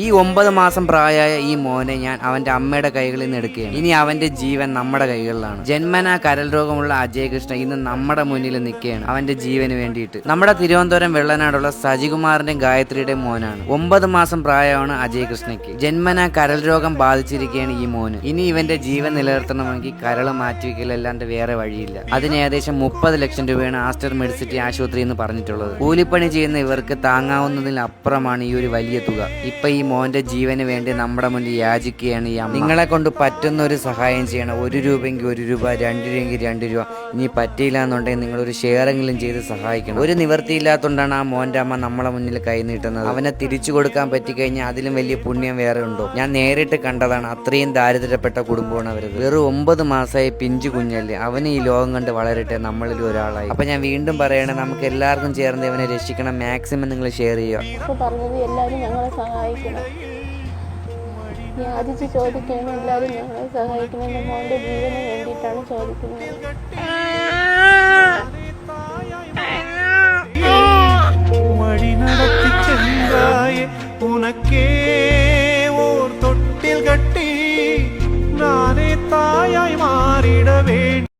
ഈ 9 മാസം പ്രായമായ ഈ മോനെ ഞാൻ അവന്റെ അമ്മയുടെ കൈകളിൽ നിന്ന് എടുക്കുകയാണ്. ഇനി അവന്റെ ജീവൻ നമ്മുടെ കൈകളിലാണ്. ജന്മനാ കരൾ രോഗമുള്ള അജയ് കൃഷ്ണ ഇന്ന് നമ്മുടെ മുന്നിൽ നിൽക്കുകയാണ് അവന്റെ ജീവന് വേണ്ടിയിട്ട്. നമ്മുടെ തിരുവനന്തപുരം വെള്ളനാടുള്ള സജികുമാറിന്റെ ഗായത്രിയുടെ മോനാണ്. 9 മാസം പ്രായമാണ് അജയ് കൃഷ്ണയ്ക്ക്. ജന്മനാ കരൾ രോഗം ബാധിച്ചിരിക്കുകയാണ് ഈ മോന്. ഇനി ഇവന്റെ ജീവൻ നിലനിർത്തണമെങ്കിൽ കരള് മാറ്റിവെക്കലല്ലാണ്ട് വേറെ വഴിയില്ല. അതിന് ഏകദേശം 30 ലക്ഷം രൂപയാണ് ആസ്റ്റർ മെഡിസിറ്റി ആശുപത്രി എന്ന് പറഞ്ഞിട്ടുള്ളത്. കൂലിപ്പണി ചെയ്യുന്ന ഇവർക്ക് താങ്ങാവുന്നതിനപ്പുറമാണ് ഈ ഒരു വലിയ തുക. ഇപ്പൊ ഈ മോന്റെ ജീവന് വേണ്ടി നമ്മുടെ മുന്നിൽ യാചിക്കുകയാണ് ഈ അമ്മ. നിങ്ങളെ കൊണ്ട് പറ്റുന്ന ഒരു സഹായം ചെയ്യണം. 1 രൂപയെങ്കിൽ 1 രൂപ, 2 രൂപയെങ്കിൽ 2 രൂപ. ഇനി പറ്റിയില്ല എന്നുണ്ടെങ്കിൽ നിങ്ങൾ ഒരു ഷെയറെങ്കിലും ചെയ്ത് സഹായിക്കണം. ഒരു നിവൃത്തിയില്ലാത്തതുകൊണ്ടാണ് ആ മോന്റെ അമ്മ നമ്മളെ മുന്നിൽ കൈ നീട്ടുന്നത്. അവനെ തിരിച്ചു കൊടുക്കാൻ പറ്റിക്കഴിഞ്ഞാൽ അതിലും വലിയ പുണ്യം വേറെ ഉണ്ടോ? ഞാൻ നേരിട്ട് കണ്ടതാണ്. അത്രയും ദാരിദ്ര്യപ്പെട്ട കുടുംബമാണ് അവരത്. വെറും 9 മാസമായി പിഞ്ചു കുഞ്ഞല്ലേ. അവന് ഈ ലോകം കണ്ട് വളരട്ടെ, നമ്മളിൽ ഒരാളായി. അപ്പൊ ഞാൻ വീണ്ടും പറയണേ, നമുക്ക് എല്ലാവർക്കും ചേർന്ന് ഇവനെ രക്ഷിക്കണം. മാക്സിമം നിങ്ങൾ ഷെയർ ചെയ്യുക. പറഞ്ഞത് എല്ലാവരും ഞങ്ങളെ സഹായിക്കണം. യാചിച്ച് ചോദിക്കുകയാണ്, എല്ലാവരും ഞങ്ങളെ സഹായിക്കണം. എൻ്റെ മോൻ്റെ ജീവന് വേണ്ടിയിട്ടാണ് ചോദിക്കുന്നത്.